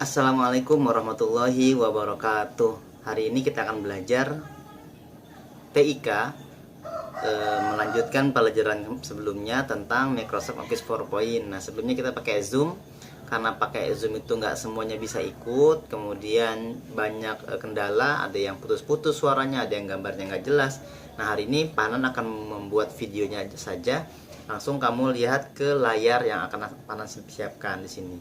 Assalamualaikum warahmatullahi wabarakatuh. Hari ini kita akan belajar TIK, melanjutkan pelajaran sebelumnya tentang Microsoft Office PowerPoint. Nah, sebelumnya kita pakai Zoom. Karena pakai Zoom itu nggak semuanya bisa ikut, kemudian banyak kendala, ada yang putus-putus suaranya, ada yang gambarnya nggak jelas. Nah, hari ini Pak Hanan akan membuat videonya saja. Langsung kamu lihat ke layar yang akan Pak Hanan siapkan di sini.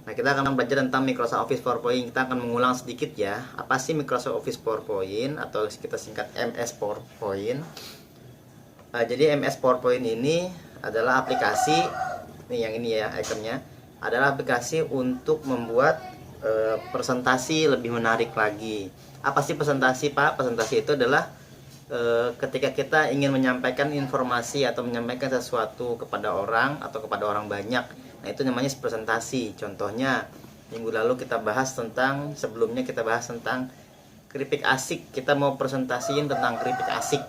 Nah, kita akan belajar tentang Microsoft Office PowerPoint. Kita akan mengulang sedikit ya. Apa sih Microsoft Office PowerPoint atau kita singkat MS PowerPoint? Jadi MS PowerPoint ini adalah aplikasi, ini yang ini ya ikonnya, adalah aplikasi untuk membuat presentasi lebih menarik lagi. Apa sih presentasi, Pak? Presentasi itu adalah ketika kita ingin menyampaikan informasi atau menyampaikan sesuatu kepada orang atau kepada orang banyak. Nah, itu namanya presentasi. Contohnya, minggu lalu kita bahas tentang, sebelumnya kita bahas tentang keripik asik. Kita mau presentasiin tentang keripik asik.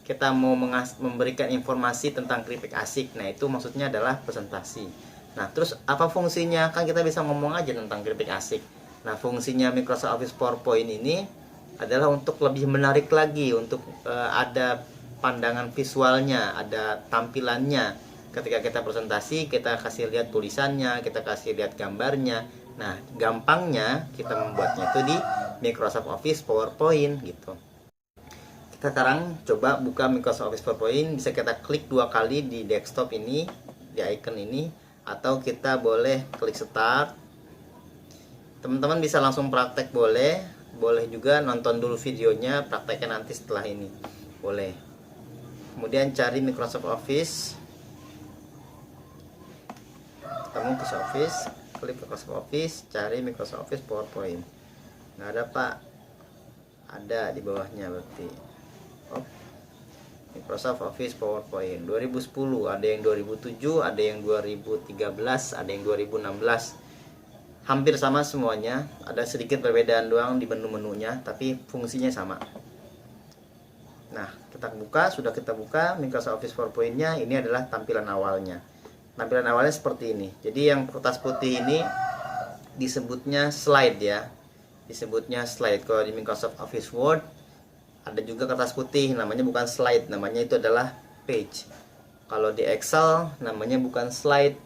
Kita mau memberikan informasi tentang keripik asik. Nah, itu maksudnya adalah presentasi. Nah, terus apa fungsinya? Kan kita bisa ngomong aja tentang keripik asik. Nah, fungsinya Microsoft Office PowerPoint ini adalah untuk lebih menarik lagi, untuk ada pandangan visualnya, ada tampilannya. Ketika kita presentasi, kita kasih lihat tulisannya, kita kasih lihat gambarnya. Nah, gampangnya kita membuatnya itu di Microsoft Office PowerPoint gitu. Kita sekarang coba buka Microsoft Office PowerPoint. Bisa kita klik 2 kali di desktop ini, di icon ini, atau kita boleh klik start. Teman-teman bisa langsung praktek, boleh juga nonton dulu videonya, prakteknya nanti setelah ini, boleh. Kemudian cari Microsoft Office, ketemu Microsoft Office, klik Microsoft Office, cari Microsoft Office PowerPoint. Nggak ada, Pak? Ada di bawahnya berarti. Microsoft Office PowerPoint 2010, ada yang 2007, ada yang 2013, ada yang 2016. Hampir sama semuanya, ada sedikit perbedaan doang di menu-menunya, tapi fungsinya sama. Nah, kita buka, sudah kita buka Microsoft Office PowerPoint-nya. Ini adalah tampilan awalnya. Tampilan awalnya seperti ini. Jadi yang kertas putih ini disebutnya slide ya. Disebutnya slide. Kalau di Microsoft Office Word ada juga kertas putih, namanya bukan slide, namanya itu adalah page. Kalau di Excel namanya bukan slide,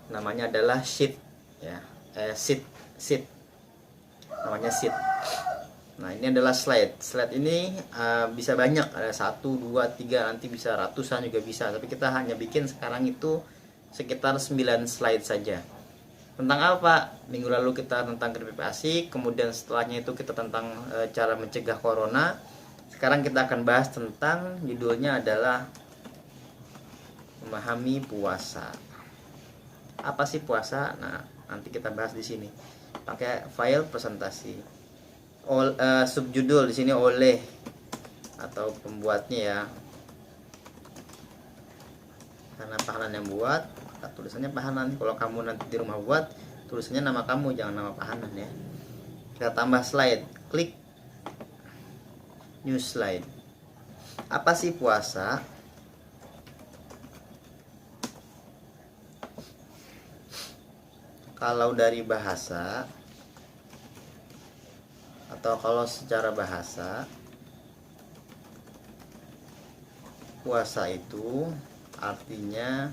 namanya adalah sheet ya. Sheet. Namanya sheet. Nah, ini adalah slide. Slide ini bisa banyak, ada 1, 2, 3, nanti bisa ratusan juga bisa. Tapi kita hanya bikin sekarang itu sekitar 9 slide saja. Tentang apa? Minggu lalu kita tentang keripik asik, kemudian setelahnya itu kita tentang cara mencegah corona. Sekarang kita akan bahas tentang, judulnya adalah memahami puasa. Apa sih puasa? Nah, nanti kita bahas di sini. Pakai file presentasi. Subjudul di sini oleh atau pembuatnya ya. Karena Pak Hanan yang buat, tulisannya Pak Hanan. Kalau kamu nanti di rumah buat, tulisannya nama kamu, jangan nama Pak Hanan ya. Kita tambah slide, klik new slide. Apa sih puasa? Kalau dari bahasa, atau kalau secara bahasa, puasa itu artinya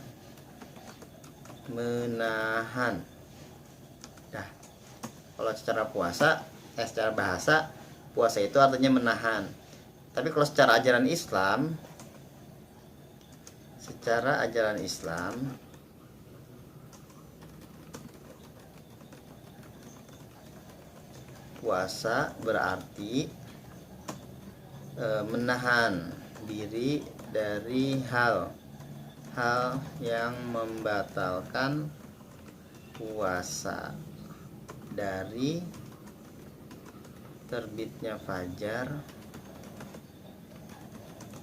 menahan. Nah, kalau secara secara bahasa, puasa itu artinya menahan. Tapi kalau secara ajaran Islam, puasa berarti menahan diri dari hal yang membatalkan puasa, dari terbitnya fajar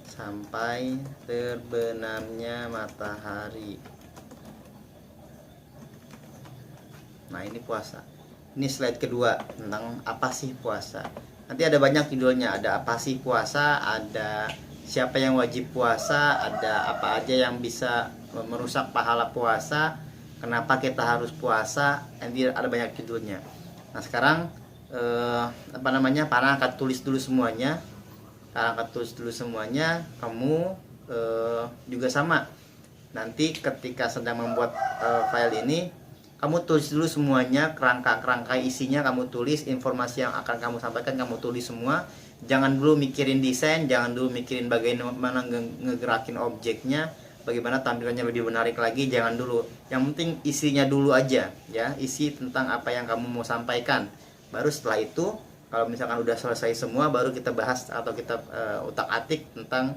sampai terbenamnya matahari. Nah, ini puasa. Ini slide kedua tentang apa sih puasa. Nanti ada banyak judulnya, ada apa sih puasa, ada siapa yang wajib puasa, ada apa aja yang bisa merusak pahala puasa, kenapa kita harus puasa, nanti ada banyak judulnya. Nah sekarang apa namanya, Farhan akan tulis dulu semuanya. Kamu juga sama. Nanti ketika sedang membuat file ini, kamu tulis dulu semuanya, kerangka isinya kamu tulis, informasi yang akan kamu sampaikan kamu tulis semua. Jangan dulu mikirin desain, jangan dulu mikirin bagaimana ngegerakin objeknya, bagaimana tampilannya lebih menarik lagi, jangan dulu. Yang penting isinya dulu aja ya, isi tentang apa yang kamu mau sampaikan. Baru setelah itu, kalau misalkan udah selesai semua, baru kita bahas atau kita utak-atik tentang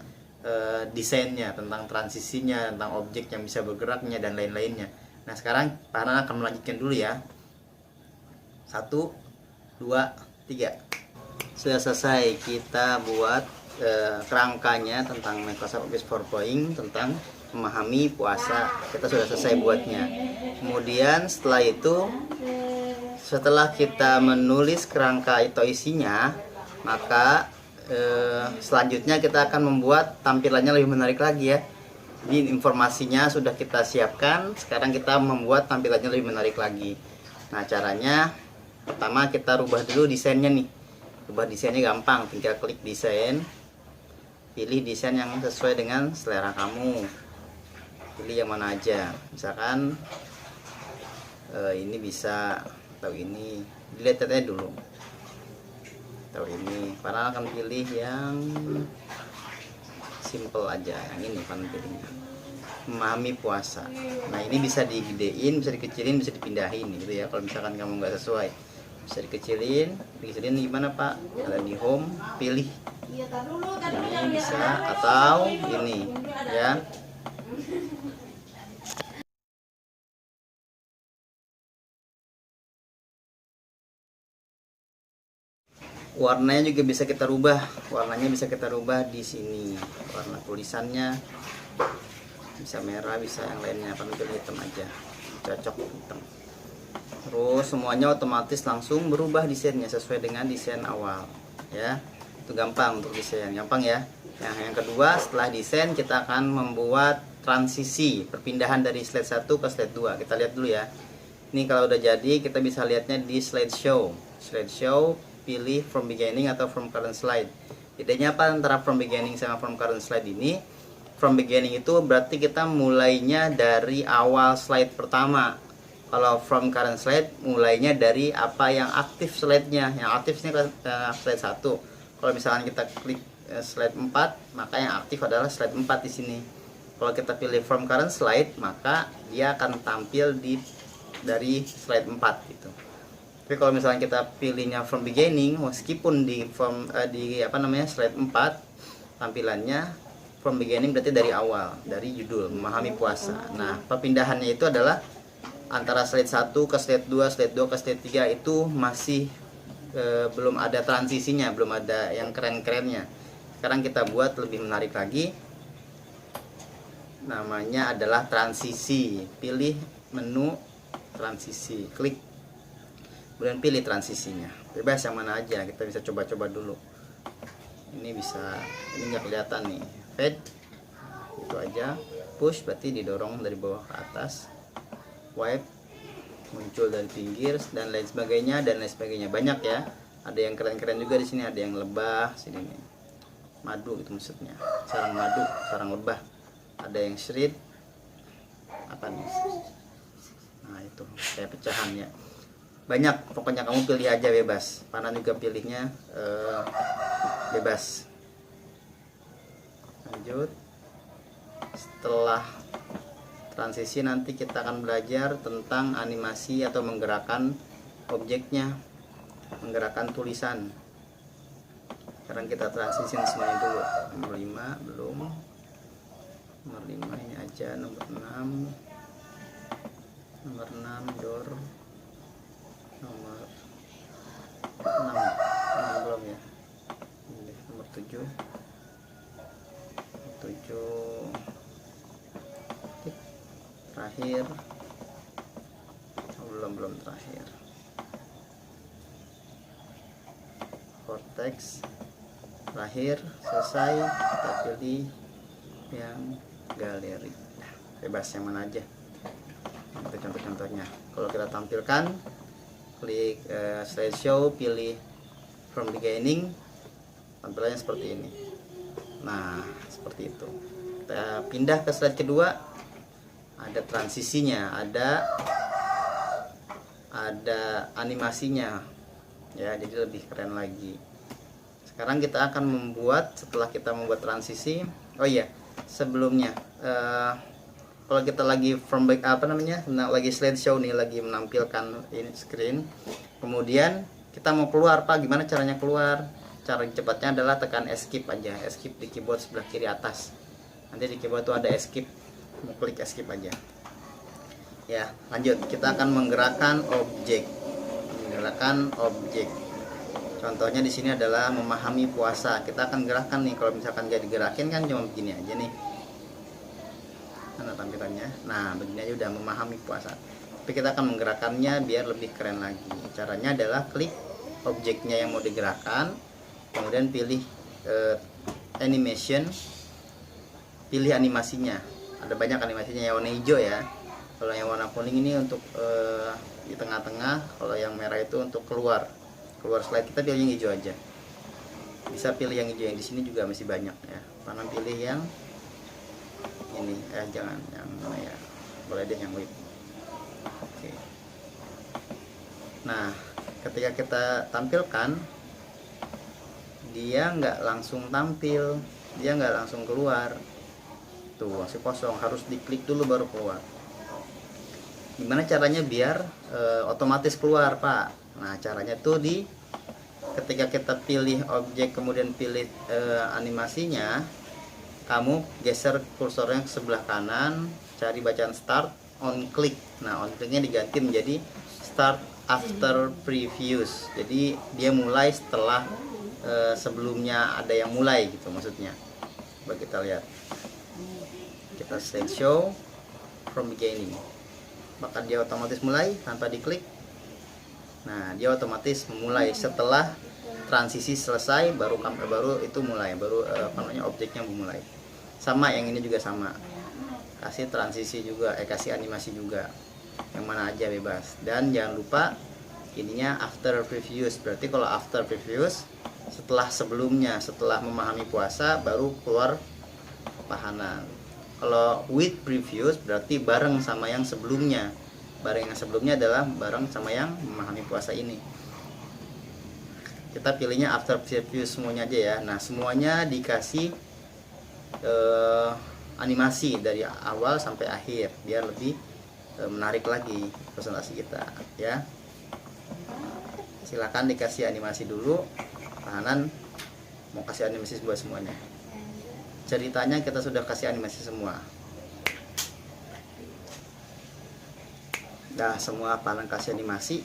desainnya, tentang transisinya, tentang objek yang bisa bergeraknya dan lain-lainnya. Nah sekarang Farhan akan melanjutkan dulu ya. 1, 2, 3. Sudah selesai kita buat kerangkanya tentang Microsoft Office PowerPoint, tentang memahami puasa. Kita sudah selesai buatnya. Kemudian setelah itu, setelah kita menulis kerangka atau isinya, maka selanjutnya kita akan membuat tampilannya lebih menarik lagi ya. Jadi informasinya sudah kita siapkan, sekarang kita membuat tampilannya lebih menarik lagi. Nah caranya, pertama kita rubah dulu desainnya nih. Rubah desainnya gampang, tinggal klik desain, pilih desain yang sesuai dengan selera kamu. Pilih yang mana aja, misalkan ini bisa, atau ini, dilihat aja dulu. Atau ini, Farhan akan pilih yang simple aja, yang ini Farhan pilihnya, memahami puasa. Nah ini bisa digedein, bisa dikecilin, bisa dipindahin gitu ya. Kalau misalkan kamu nggak sesuai, bisa dikecilin gimana Pak? Ada di home, pilih ini bisa, atau ini ya. Warnanya juga bisa kita rubah, di sini. Warna tulisannya bisa merah, bisa yang lainnya, pilih hitam aja, cocok hitam. Terus semuanya otomatis langsung berubah desainnya sesuai dengan desain awal ya. Itu gampang untuk desain, gampang ya. Yang kedua, setelah desain kita akan membuat transisi, perpindahan dari slide 1 ke slide 2. Kita lihat dulu ya. Ini kalau udah jadi, kita bisa lihatnya di slideshow. Pilih from beginning atau from current slide. Bedanya apa antara from beginning sama from current slide ini? From beginning itu berarti kita mulainya dari awal slide pertama. Kalau from current slide mulainya dari apa yang aktif slide-nya. Yang aktif ini slide 1. Kalau misalkan kita klik slide 4, maka yang aktif adalah slide 4 di sini. Kalau kita pilih from current slide, maka dia akan tampil dari slide 4 gitu. Tapi kalau misalnya kita pilihnya from beginning, meskipun di slide 4 tampilannya from beginning berarti dari awal, dari judul memahami puasa. Nah, perpindahannya itu adalah antara slide 1 ke slide 2, slide 2 ke slide 3 itu masih belum ada transisinya, belum ada yang keren-kerennya. Sekarang kita buat lebih menarik lagi. Namanya adalah transisi. Pilih menu transisi, klik, kemudian pilih transisinya, bebas yang mana aja, kita bisa coba-coba dulu. Ini bisa, ini nggak kelihatan nih, fade itu aja. Push berarti didorong dari bawah ke atas, wipe muncul dari pinggir, dan lain sebagainya. Banyak ya, ada yang keren-keren juga di sini, ada yang lebah sini nih, madu itu maksudnya, sarang madu, sarang lebah. Ada yang shred, apa nih, nah itu kayak pecahan ya. Banyak, pokoknya kamu pilih aja bebas. Farhan juga pilihnya bebas. Lanjut. Setelah transisi nanti kita akan belajar tentang animasi atau menggerakkan objeknya, menggerakkan tulisan. Sekarang kita transisi semuanya dulu. Nomor 5 belum. Nomor 5 ini aja, nomor 6. Nomor 6 door. Nomor 6 belum ya. Ini nomor 7. 7 terakhir. Belum terakhir. Vortex terakhir, selesai. Kita pilih yang galeri, bebas yang mana aja. Contoh-contohnya kalau kita tampilkan klik slideshow, pilih from beginning, tampilannya seperti ini. Nah, seperti itu. Kita pindah ke slide kedua, ada transisinya, ada animasinya ya, jadi lebih keren lagi. Sekarang kita akan membuat, setelah kita membuat transisi, oh iya, sebelumnya kalau kita lagi from back lagi slideshow nih, lagi menampilkan ini screen, kemudian kita mau keluar, Pak, gimana caranya keluar? Cara cepatnya adalah tekan escape aja, escape di keyboard sebelah kiri atas. Nanti di keyboard itu ada escape, mau klik escape aja. Ya, lanjut, kita akan menggerakkan objek. Contohnya di sini adalah memahami puasa. Kita akan gerakkan nih. Kalau misalkan gak digerakin kan cuma begini aja nih. Mana tampilannya? Nah, begini aja udah memahami puasa. Tapi kita akan menggerakkannya biar lebih keren lagi. Caranya adalah klik objeknya yang mau digerakkan, kemudian pilih animation, pilih animasinya. Ada banyak animasinya, yang warna hijau ya. Kalau yang warna kuning ini untuk di tengah-tengah, kalau yang merah itu untuk keluar slide. Kita pilih yang hijau aja. Bisa pilih yang hijau, yang di sini juga masih banyak ya. Mana pilih yang ini, jangan yang mana ya, boleh deh yang white. Oke. Nah, ketika kita tampilkan, dia nggak langsung tampil, dia nggak langsung keluar. Tuh, masih kosong, harus diklik dulu baru keluar. Gimana caranya biar otomatis keluar, Pak? Nah, caranya tuh ketika kita pilih objek kemudian pilih animasinya, kamu geser kursornya ke sebelah kanan, cari bacaan start, on click. Nah, on clicknya diganti menjadi start after previous. Jadi dia mulai setelah sebelumnya ada yang mulai gitu maksudnya. Coba kita lihat. Kita slideshow from beginning. Maka dia otomatis mulai tanpa diklik. Nah, dia otomatis memulai setelah transisi selesai, baru itu mulai, baru objeknya memulai. Sama yang ini juga sama. Kasih transisi juga, kasih animasi juga. Yang mana aja bebas. Dan jangan lupa ininya after previous. Berarti kalau after previous, setelah sebelumnya, setelah memahami puasa baru keluar tahanan. Kalau with previous berarti bareng sama yang sebelumnya. Bareng yang sebelumnya adalah bareng sama yang memahami puasa ini. Kita pilihnya after previous semuanya aja ya. Nah, semuanya dikasih animasi dari awal sampai akhir biar lebih menarik lagi presentasi kita ya. Silakan dikasih animasi dulu. Tahanan mau kasih animasi buat semuanya. Ceritanya kita sudah kasih animasi semua. Nah, semua panel kasih animasi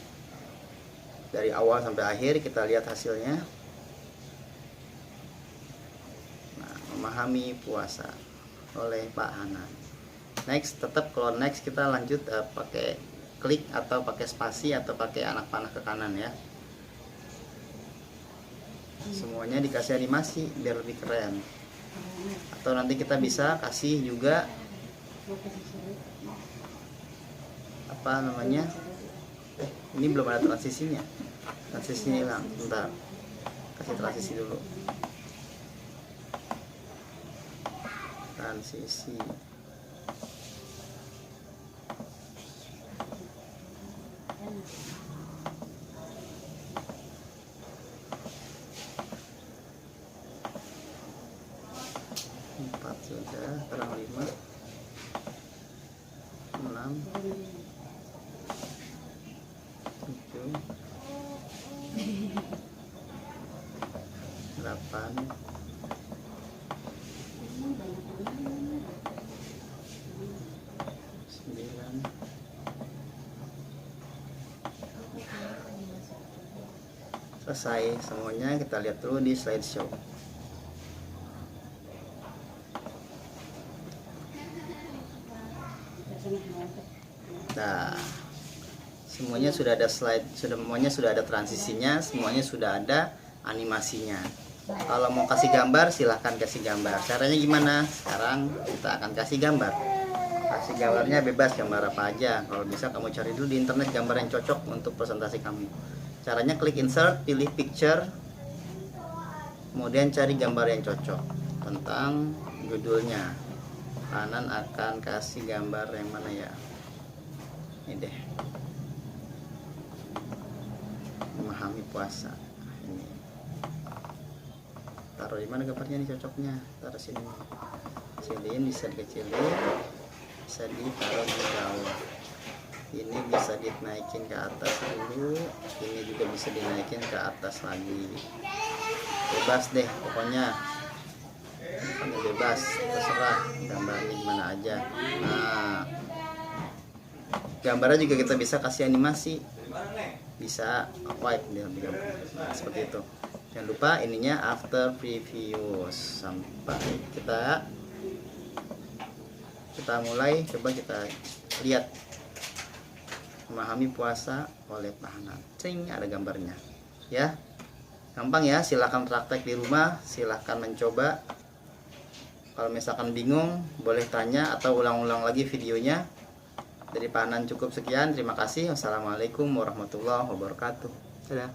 dari awal sampai akhir, kita lihat hasilnya. Nah, memahami puasa oleh Pak Hanan. Next, tetap kalau next kita lanjut pakai klik atau pakai spasi atau pakai anak panah ke kanan ya. Semuanya dikasih animasi biar lebih keren. Atau nanti kita bisa kasih juga apa namanya, ini belum ada transisinya, transisinya hilang, bentar, kasih transisi dulu, transisi. Empat sudah, sekarang 5, 6, 7, 8, 9, 10. Selesai semuanya. Kita lihat dulu di slideshow. Nah, semuanya sudah ada slide, semuanya sudah ada transisinya, semuanya sudah ada animasinya. Kalau mau kasih gambar silahkan kasih gambar. Caranya gimana? Sekarang kita akan kasih gambar. Kasih gambarnya bebas, gambar apa aja. Kalau bisa kamu cari dulu di internet gambar yang cocok untuk presentasi kamu. Caranya klik insert, pilih picture, kemudian cari gambar yang cocok tentang judulnya. Kanan akan kasih gambar yang mana ya? Ini deh, memahami puasa. Ini taruh di mana gambarnya nih cocoknya? Taruh sini. Kecilin, bisa dikecilin, bisa ditaruh di bawah. Ini bisa dinaikin ke atas dulu, ini juga bisa dinaikin ke atas lagi. Bebas deh pokoknya bebas, terserah gambarnya gimana aja. Nah, gambarnya juga kita bisa kasih animasi, bisa wipe dia nah, seperti itu. Jangan lupa ininya after preview. Sampai kita mulai, coba kita lihat memahami puasa oleh tahanan. Cing, ada gambarnya ya, gampang ya. Silahkan praktek di rumah, silahkan mencoba. Kalau misalkan bingung boleh tanya atau ulang-ulang lagi videonya. Dari Pak Hanan cukup sekian, terima kasih. Wassalamualaikum warahmatullahi wabarakatuh. Dadah.